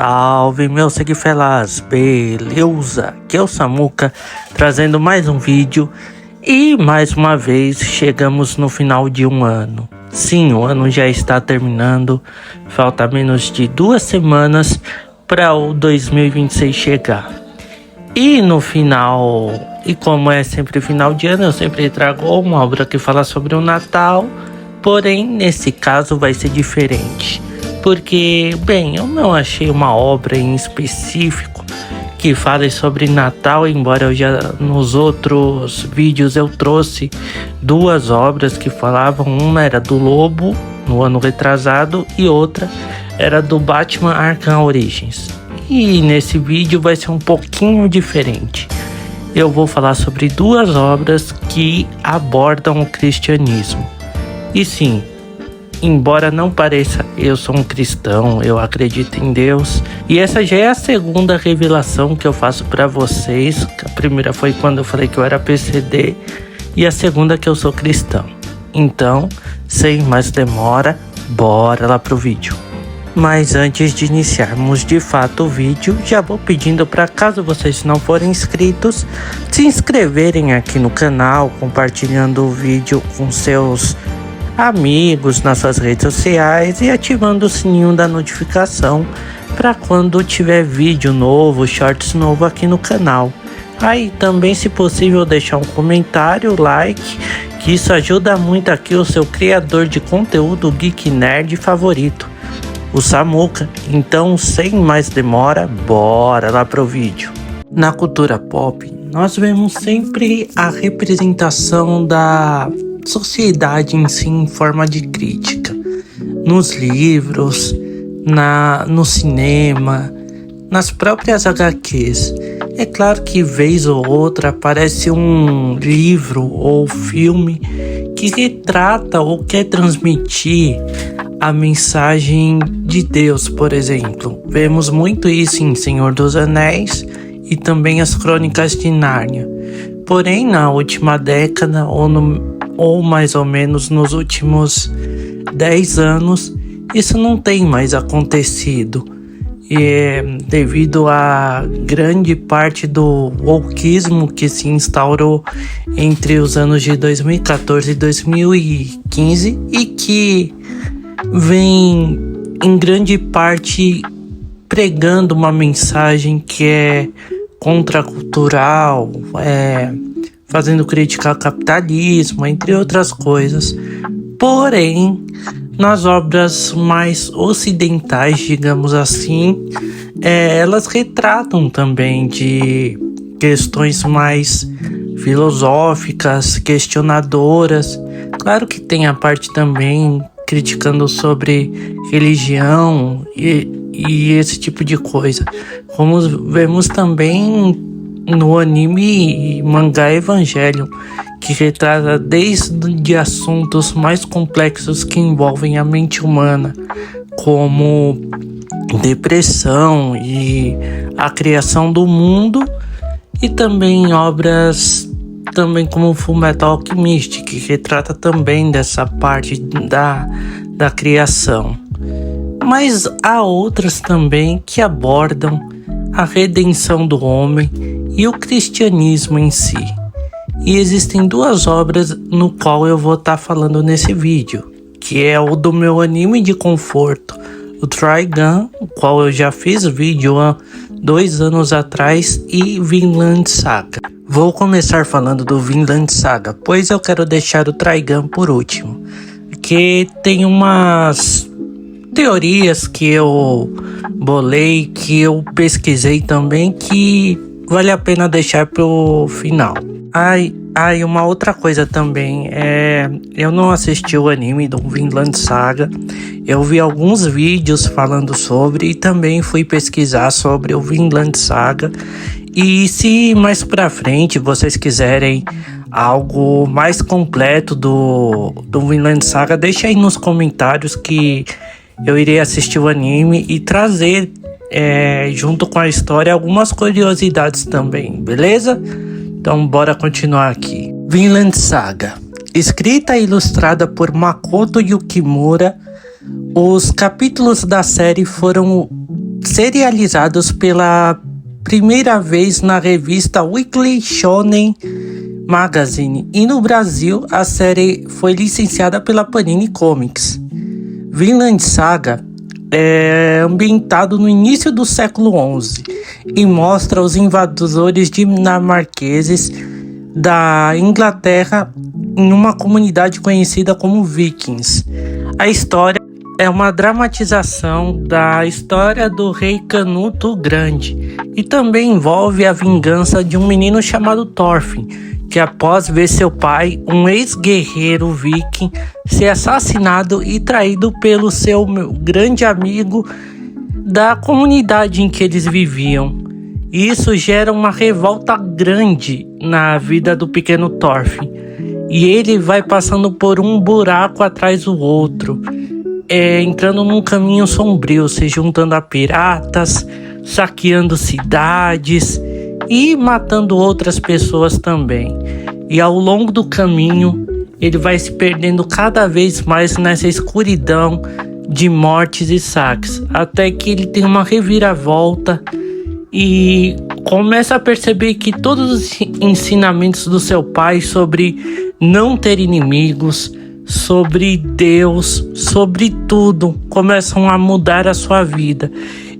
Salve, meus seguifelas, beleza? Aqui é o Samuca, trazendo mais um vídeo. E mais uma vez chegamos no final de um ano. Sim, o ano já está terminando. Falta menos de 2 semanas para o 2026 chegar. E no final, e como é sempre final de ano, eu sempre trago uma obra que fala sobre o Natal. Porém, nesse caso vai ser diferente. Porque, bem, eu não achei uma obra em específico que fale sobre Natal, embora eu já nos outros vídeos eu trouxe 2 obras que falavam. Uma era do Lobo, no ano retrasado, e outra era do Batman Arkham Origins. E nesse vídeo vai ser um pouquinho diferente. Eu vou falar sobre 2 obras que abordam o cristianismo. E sim, embora não pareça, eu sou um cristão, eu acredito em Deus. E essa já é a segunda revelação que eu faço para vocês. A primeira foi quando eu falei que eu era PCD. E a segunda que eu sou cristão. Então, sem mais demora, bora lá pro vídeo. Mas antes de iniciarmos de fato o vídeo, já vou pedindo para, caso vocês não forem inscritos, se inscreverem aqui no canal, compartilhando o vídeo com seus amigos nas suas redes sociais e ativando o sininho da notificação para quando tiver vídeo novo, shorts novo aqui no canal. Aí também, se possível, deixar um comentário, like, que isso ajuda muito aqui o seu criador de conteúdo geek nerd favorito, o Samuca. Então, sem mais demora, bora lá pro vídeo. Na cultura pop, nós vemos sempre a representação da sociedade em si em forma de crítica, nos livros, no cinema, nas próprias HQs. É claro que vez ou outra aparece um livro ou filme que retrata ou quer transmitir a mensagem de Deus, por exemplo. Vemos muito isso em Senhor dos Anéis e também as Crônicas de Nárnia. Porém, na última década ou mais ou menos nos últimos 10 anos, isso não tem mais acontecido. E devido a grande parte do wokeismo que se instaurou entre os anos de 2014 e 2015 e que vem em grande parte pregando uma mensagem que é contracultural, fazendo crítica ao capitalismo, entre outras coisas. Porém, nas obras mais ocidentais, digamos assim, elas retratam também de questões mais filosóficas, questionadoras. Claro que tem a parte também criticando sobre religião e esse tipo de coisa. Como vemos também no anime e mangá Evangelion, que retrata desde assuntos mais complexos que envolvem a mente humana, como depressão e a criação do mundo, e também obras também como Fullmetal Alchemist, que retrata também dessa parte da criação. Mas há outras também que abordam a redenção do homem e o cristianismo em si. E existem 2 obras no qual eu vou estar falando nesse vídeo, que é o do meu anime de conforto, o Trigun, o qual eu já fiz vídeo há 2 anos atrás, e Vinland Saga. Vou começar falando do Vinland Saga, pois eu quero deixar o Trigun por último, porque tem umas teorias que eu bolei, que eu pesquisei também, que vale a pena deixar pro final. Uma outra coisa também, eu não assisti o anime do Vinland Saga. Eu vi alguns vídeos falando sobre e também fui pesquisar sobre o Vinland Saga. E se mais pra frente vocês quiserem algo mais completo do Vinland Saga, deixa aí nos comentários que eu irei assistir o anime e trazer junto com a história algumas curiosidades também, beleza? Então bora continuar aqui. Vinland Saga, escrita e ilustrada por Makoto Yukimura, os capítulos da série foram serializados pela primeira vez na revista Weekly Shonen Magazine, e no Brasil a série foi licenciada pela Panini Comics. Vinland Saga é ambientado no início do século XI e mostra os invasores dinamarqueses da Inglaterra em uma comunidade conhecida como Vikings. A história é uma dramatização da história do rei Canuto o Grande e também envolve a vingança de um menino chamado Thorfinn, que após ver seu pai, um ex-guerreiro viking, ser assassinado e traído pelo seu grande amigo da comunidade em que eles viviam. Isso gera uma revolta grande na vida do pequeno Thorfinn, e ele vai passando por um buraco atrás do outro, entrando num caminho sombrio, se juntando a piratas, saqueando cidades e matando outras pessoas também. E ao longo do caminho, ele vai se perdendo cada vez mais nessa escuridão de mortes e saques, até que ele tem uma reviravolta e começa a perceber que todos os ensinamentos do seu pai sobre não ter inimigos, sobre Deus, sobre tudo, começam a mudar a sua vida.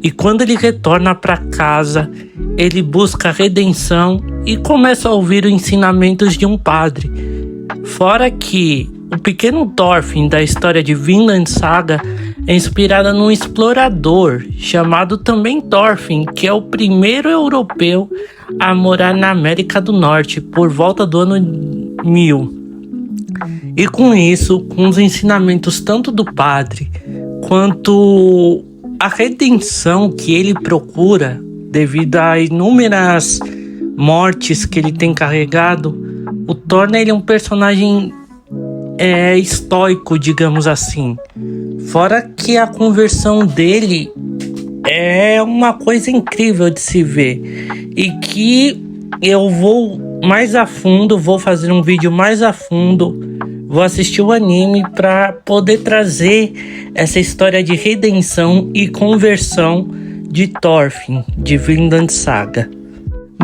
E quando ele retorna para casa, ele busca redenção e começa a ouvir os ensinamentos de um padre. Fora que o pequeno Thorfinn da história de Vinland Saga é inspirada num explorador chamado também Thorfinn, que é o primeiro europeu a morar na América do Norte por volta do ano 1000. E com isso, com os ensinamentos tanto do padre quanto a redenção que ele procura devido a inúmeras mortes que ele tem carregado, o torna ele um personagem estoico, digamos assim. Fora que a conversão dele é uma coisa incrível de se ver, e que eu vou mais a fundo, vou fazer um vídeo mais a fundo, vou assistir o anime para poder trazer essa história de redenção e conversão de Thorfinn, de Vinland Saga.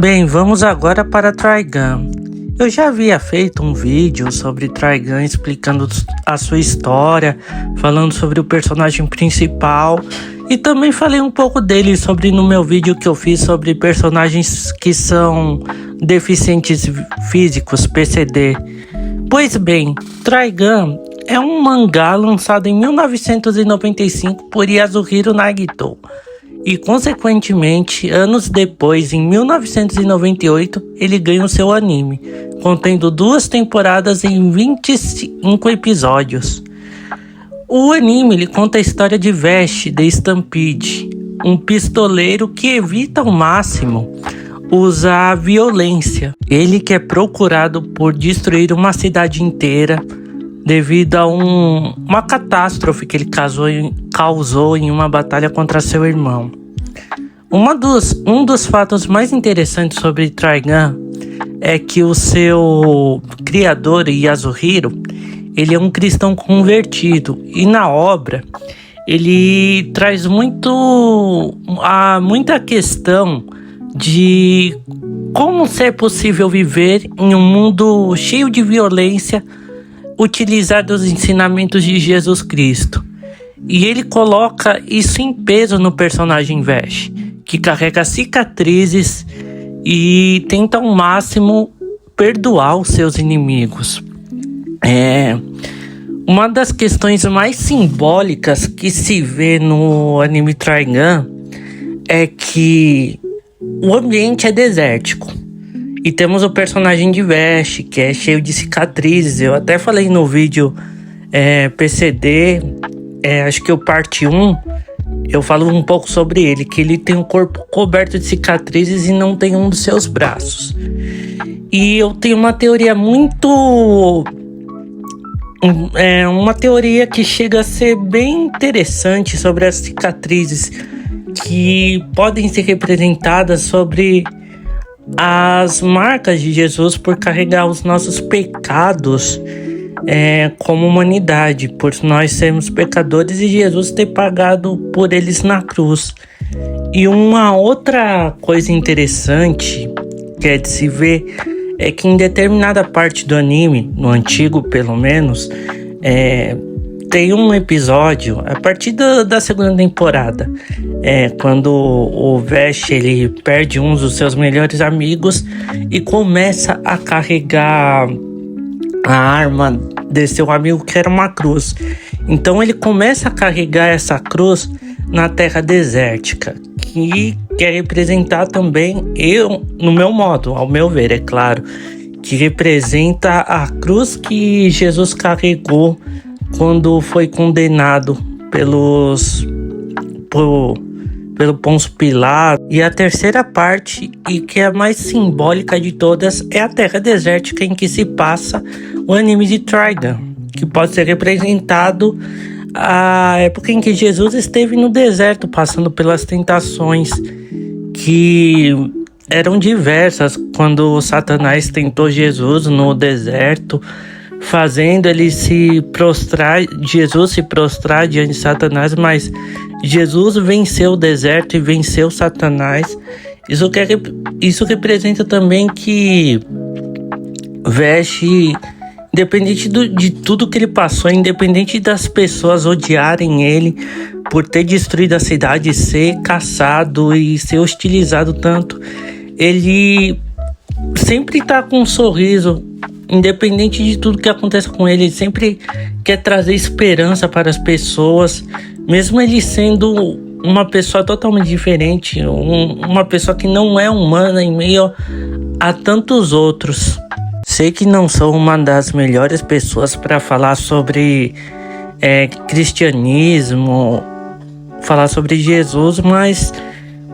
Bem, vamos agora para Trigun. Eu já havia feito um vídeo sobre Trigun explicando a sua história, falando sobre o personagem principal, e também falei um pouco dele no meu vídeo que eu fiz sobre personagens que são deficientes físicos, PCD. Pois bem, Trigun é um mangá lançado em 1995 por Yasuhiro Nagito e, consequentemente, anos depois, em 1998, ele ganha o seu anime, contendo 2 temporadas em 25 episódios. O anime ele conta a história de Vash The Stampede, um pistoleiro que evita ao máximo usar a violência. Ele que é procurado por destruir uma cidade inteira devido a uma catástrofe que ele causou em uma batalha contra seu irmão. Um dos fatos mais interessantes sobre Trigun é que o seu criador, Yasuhiro, ele é um cristão convertido, e na obra ele traz muita questão de como ser possível viver em um mundo cheio de violência, utilizar dos ensinamentos de Jesus Cristo. E ele coloca isso em peso no personagem Vash, que carrega cicatrizes e tenta ao máximo perdoar os seus inimigos. Uma das questões mais simbólicas que se vê no anime Trigun é que o ambiente é desértico. E temos o personagem de Vash, que é cheio de cicatrizes. Eu até falei no vídeo PCD, acho que o parte 1, eu falo um pouco sobre ele, que ele tem um corpo coberto de cicatrizes e não tem um dos seus braços. E eu tenho uma teoria uma teoria que chega a ser bem interessante sobre as cicatrizes, que podem ser representadas sobre as marcas de Jesus por carregar os nossos pecados como humanidade, por nós sermos pecadores e Jesus ter pagado por eles na cruz. E uma outra coisa interessante que é de se ver é que em determinada parte do anime, no antigo pelo menos, tem um episódio a partir da segunda temporada, quando o Vash ele perde um dos seus melhores amigos e começa a carregar a arma de seu amigo, que era uma cruz. Então ele começa a carregar essa cruz na terra desértica, que quer representar também, no meu modo, ao meu ver, é claro, que representa a cruz que Jesus carregou quando foi condenado pelo Pôncio Pilato. E a terceira parte, e que é a mais simbólica de todas, é a terra desértica em que se passa o anime de Trigun, que pode ser representado a época em que Jesus esteve no deserto, passando pelas tentações que eram diversas, quando Satanás tentou Jesus no deserto, fazendo ele Jesus se prostrar diante de Satanás, mas Jesus venceu o deserto e venceu Satanás. Isso representa também que Vash, independente de tudo que ele passou, independente das pessoas odiarem ele por ter destruído a cidade, ser caçado e ser hostilizado tanto, ele sempre tá com um sorriso, independente de tudo que acontece com ele. Ele sempre quer trazer esperança para as pessoas, mesmo ele sendo uma pessoa totalmente diferente, uma pessoa que não é humana em meio a tantos outros. Sei que não sou uma das melhores pessoas para falar sobre cristianismo, falar sobre Jesus, mas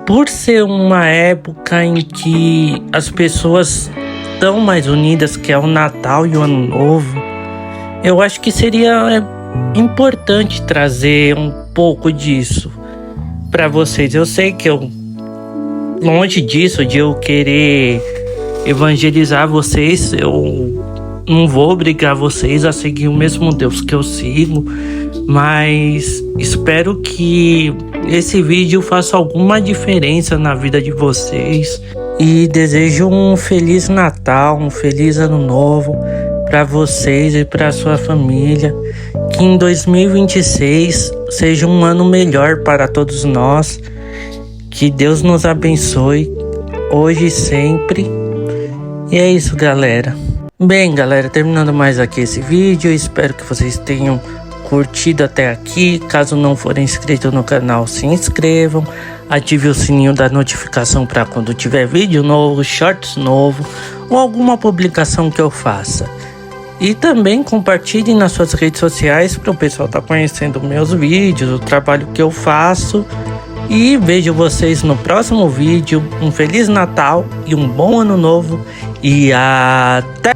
por ser uma época em que as pessoas estão mais unidas, que é o Natal e o Ano Novo, eu acho que seria importante trazer um pouco disso para vocês. Eu sei que longe disso de eu querer evangelizar vocês, eu não vou obrigar vocês a seguir o mesmo Deus que eu sigo, mas espero que esse vídeo faça alguma diferença na vida de vocês e desejo um Feliz Natal, um Feliz Ano Novo para vocês e para sua família. Que em 2026 seja um ano melhor para todos nós. Que Deus nos abençoe hoje e sempre. E é isso, galera. Bem, galera, terminando mais aqui esse vídeo, espero que vocês tenham curtido até aqui. Caso não forem inscritos no canal, se inscrevam, ative o sininho da notificação para quando tiver vídeo novo, shorts novo ou alguma publicação que eu faça. E também compartilhem nas suas redes sociais para o pessoal estar conhecendo meus vídeos, o trabalho que eu faço. E vejo vocês no próximo vídeo. Um Feliz Natal e um bom Ano Novo. E até!